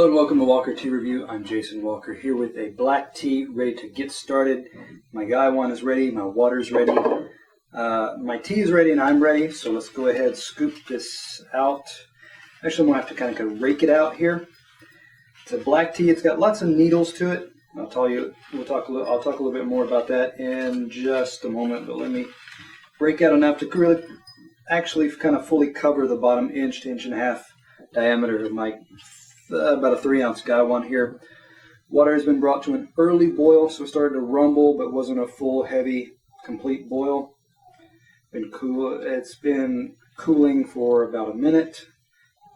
Hello and welcome to Walker Tea Review. I'm Jason Walker here with a black tea ready to get started. My guy one is ready, my water's ready, my tea is ready and I'm ready. So let's go ahead and scoop this out. Actually, I'm going to have to kind of rake it out here. It's a black tea. It's got lots of needles to it. I'll talk a little bit more about that in just a moment. But let me break out enough to really actually kind of fully cover the bottom inch to inch and a half diameter of my about a 3-ounce guy one here. Water has been brought to an early boil, so it started to rumble, but wasn't a full, heavy, complete boil. It's been cooling for about a minute,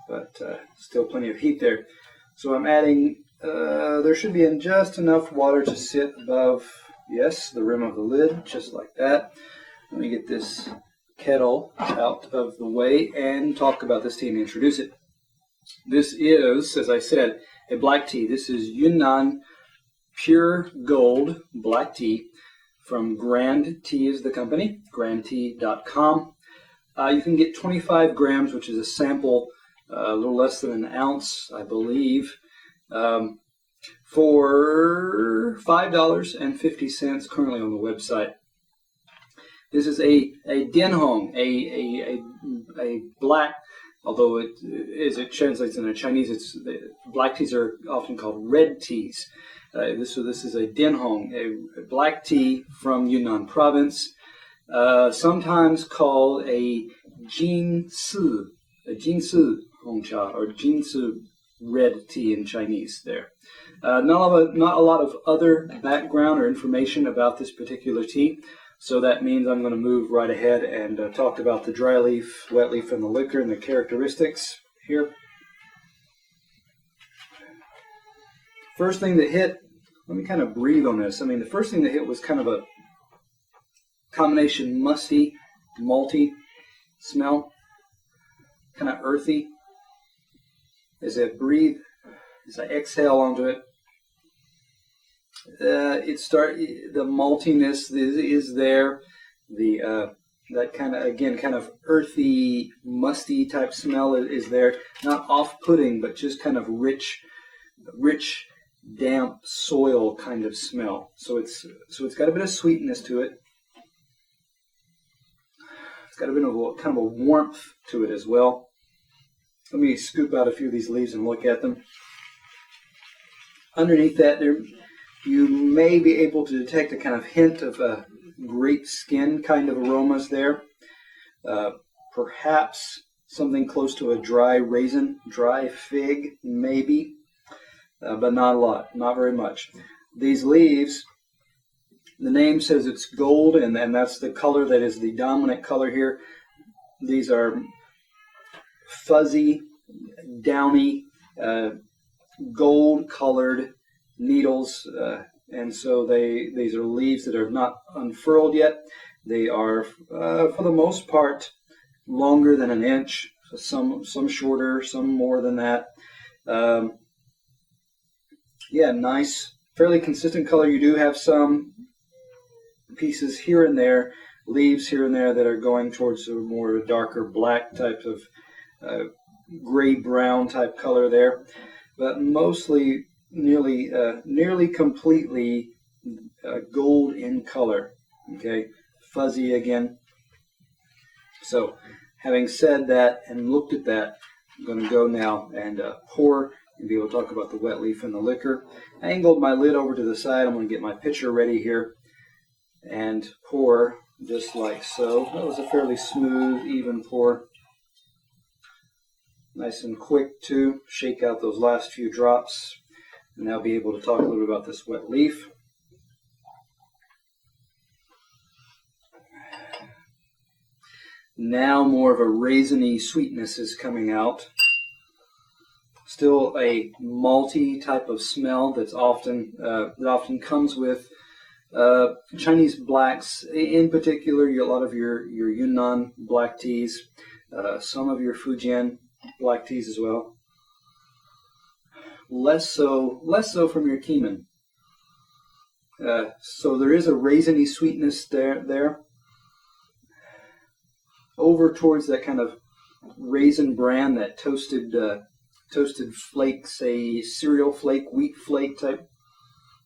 but still plenty of heat there. So I'm adding, there should be just enough water to sit above, yes, the rim of the lid, just like that. Let me get this kettle out of the way and talk about this tea and introduce it. This is, as I said, a black tea. This is YunnanPureGold black tea from GrandTea is the company, GrandTea.com. You can get 25 grams, which is a sample, a little less than an ounce, I believe, for $5.50 currently on the website. This is a denhong, a black. Although as it translates into Chinese, black teas are often called red teas. This is a denhong, a black tea from Yunnan province, sometimes called a jinsi hongcha or jinsi red tea in Chinese. There, not a lot of other background or information about this particular tea. So that means I'm going to move right ahead and talk about the dry leaf, wet leaf, and the liquor and the characteristics here. First thing that hit, let me kind of breathe on this. I mean, the first thing that hit was kind of a combination musty, malty smell, kind of earthy. As I breathe, as I exhale onto it, the maltiness is there. That kind of earthy, musty type smell is there. Not off-putting, but just kind of rich, damp soil kind of smell. So it's got a bit of sweetness to it. It's got a bit of kind of a warmth to it as well. Let me scoop out a few of these leaves and look at them. Underneath that, you may be able to detect a kind of hint of grape skin kind of aromas there. Perhaps something close to a dry raisin, dry fig, maybe, but not a lot, not very much. These leaves, the name says it's gold, and that's the color that is the dominant color here. These are fuzzy, downy, gold-colored needles, and so these are leaves that are not unfurled yet. They are, for the most part, longer than an inch. So some shorter, some more than that. Yeah, nice, fairly consistent color. You do have some pieces here and there, leaves here and there that are going towards a more darker black type of gray-brown type color there, but mostly nearly completely gold in color. Okay, fuzzy again. So, having said that and looked at that, I'm going to go now and pour and be able to talk about the wet leaf and the liquor. I angled my lid over to the side. I'm going to get my pitcher ready here and pour just like so. That was a fairly smooth, even pour. Nice and quick too. Shake out those last few drops. And I'll be able to talk a little bit about this wet leaf. Now more of a raisiny sweetness is coming out. Still a malty type of smell that often comes with Chinese blacks, in particular. A lot of your Yunnan black teas, some of your Fujian black teas as well. Less so from your Keeman. So there is a raisiny sweetness there. Over towards that kind of raisin bran, that toasted toasted flake, say cereal flake, wheat flake type.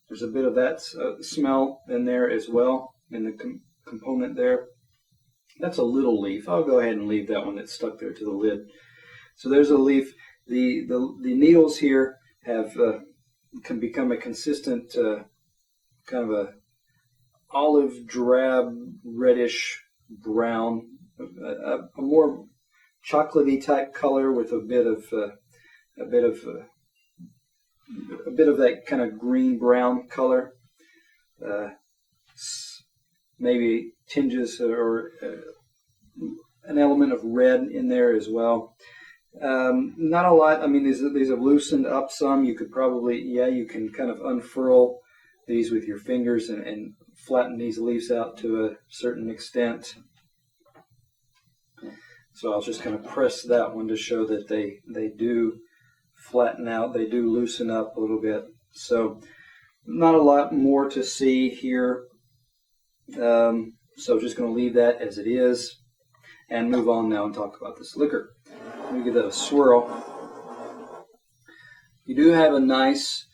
There's a bit of that smell in there as well, in the component there. That's a little leaf. I'll go ahead and leave that one that's stuck there to the lid. So there's a leaf. The needles here have can become a consistent kind of a olive drab, reddish brown, a more chocolatey type color with a bit of that kind of green brown color. Maybe tinges or an element of red in there as well. Not a lot. I mean, these have loosened up some. You could probably, you can kind of unfurl these with your fingers and flatten these leaves out to a certain extent. So I'll just kind of press that one to show that they do flatten out, they do loosen up a little bit. So not a lot more to see here. So just going to leave that as it is and move on now and talk about this liquor. Let me give that a swirl. You do have a nice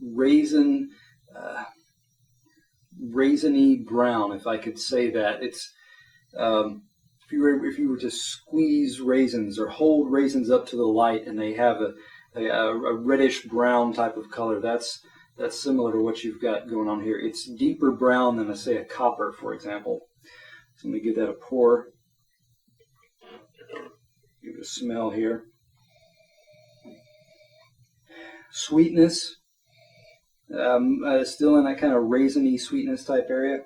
raisiny brown, if I could say that. It's if you were to squeeze raisins or hold raisins up to the light and they have a reddish brown type of color, that's similar to what you've got going on here. It's deeper brown than, say, a copper, for example. So let me give that a pour. Give it a smell here. Sweetness, still in that kind of raisiny sweetness type area.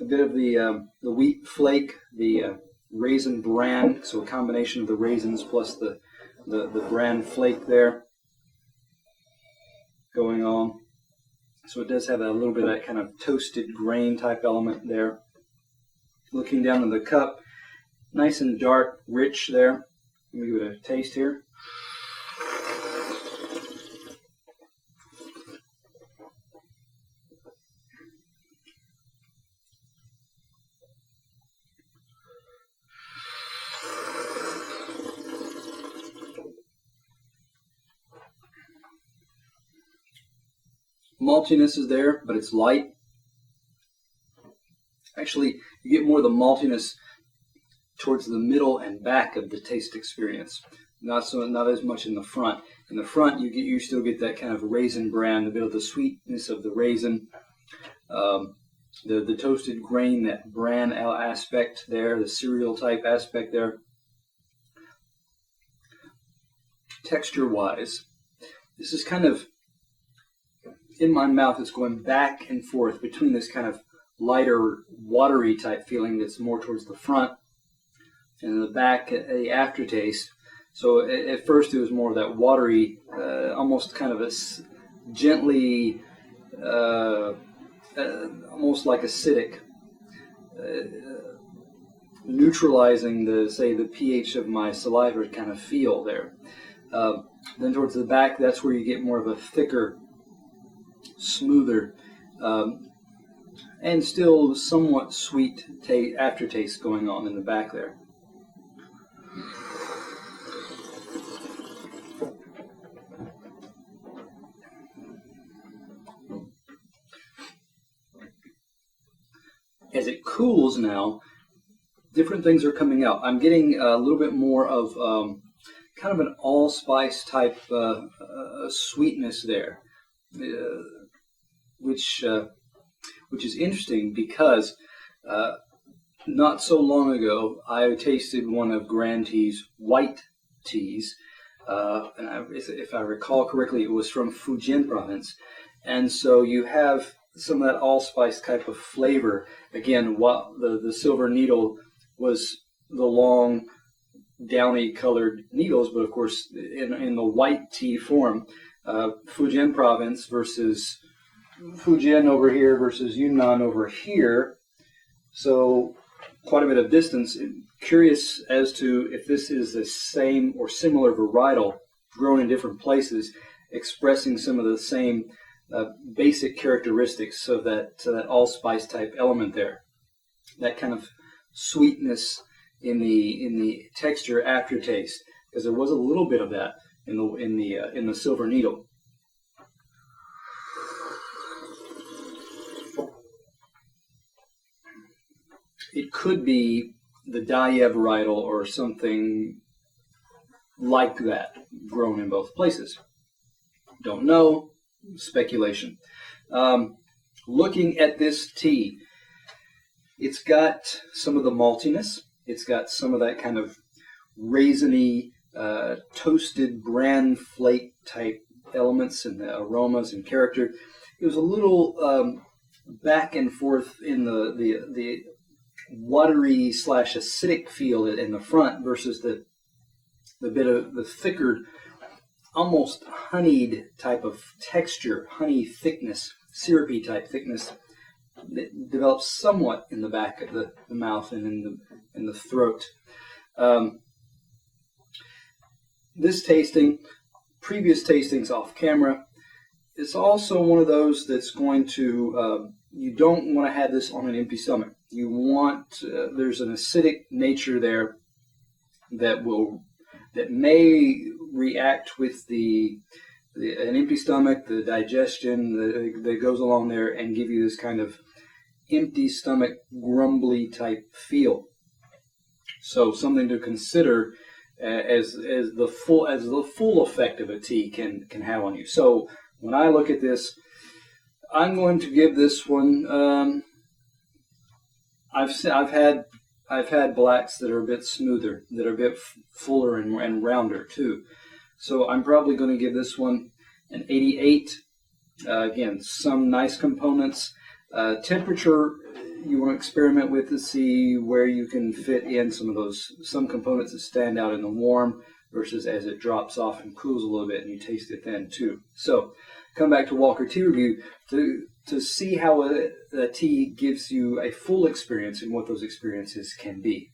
A bit of the wheat flake, the raisin bran, so a combination of the raisins plus the bran flake there going on. So it does have a little bit of that kind of toasted grain type element there. Looking down in the cup, nice and dark, rich there. Let me give it a taste here. Maltiness is there, but it's light. Actually, you get more of the maltiness towards the middle and back of the taste experience. Not as much in the front. In the front, you still get that kind of raisin bran, a bit of the sweetness of the raisin, the toasted grain, that bran aspect there, the cereal type aspect there. Texture-wise, this is kind of, in my mouth, it's going back and forth between this kind of lighter, watery type feeling that's more towards the front, and in the back, the aftertaste. So at first it was more of that watery, almost kind of a gently, almost like acidic, neutralizing the pH of my saliva kind of feel there. Then towards the back, that's where you get more of a thicker, smoother, and still somewhat sweet aftertaste going on in the back there. As it cools now, different things are coming out. I'm getting a little bit more of kind of an allspice type sweetness there. Which is interesting because not so long ago I tasted one of GrandTea's white teas, and if I recall correctly, it was from Fujian province, and so you have some of that allspice type of flavor. Again, while the silver needle was the long, downy colored needles, but of course in the white tea form. Fujian province versus Fujian over here versus Yunnan over here. So quite a bit of distance. Curious as to if this is the same or similar varietal grown in different places, expressing some of the same basic characteristics of that allspice type element there. That kind of sweetness in the texture aftertaste, because there was a little bit of that in the Silver Needle. It could be the Daya varietal or something like that, grown in both places. Don't know, speculation. Looking at this tea, it's got some of the maltiness. It's got some of that kind of raisiny, toasted bran flake type elements and the aromas and character. It was a little back and forth in the watery / acidic feel in the front versus the bit of the thicker, almost honeyed type of texture, honey thickness, syrupy type thickness that develops somewhat in the back of the mouth and in the throat. This tasting, previous tastings off camera, it's also one of those that's going to, you don't want to have this on an empty stomach. You want, there's an acidic nature there that may react with an empty stomach, the digestion that goes along there, and give you this kind of empty stomach, grumbly type feel. So something to consider as the full effect of a tea can have on you. So when I look at this, I'm going to give this one. I've had blacks that are a bit smoother, that are a bit fuller and rounder too. So I'm probably going to give this one an 88. Again, some nice components. Temperature you want to experiment with to see where you can fit in some components that stand out in the warm versus as it drops off and cools a little bit and you taste it then too. So come back to Walker Tea Review to see how a tea gives you a full experience and what those experiences can be.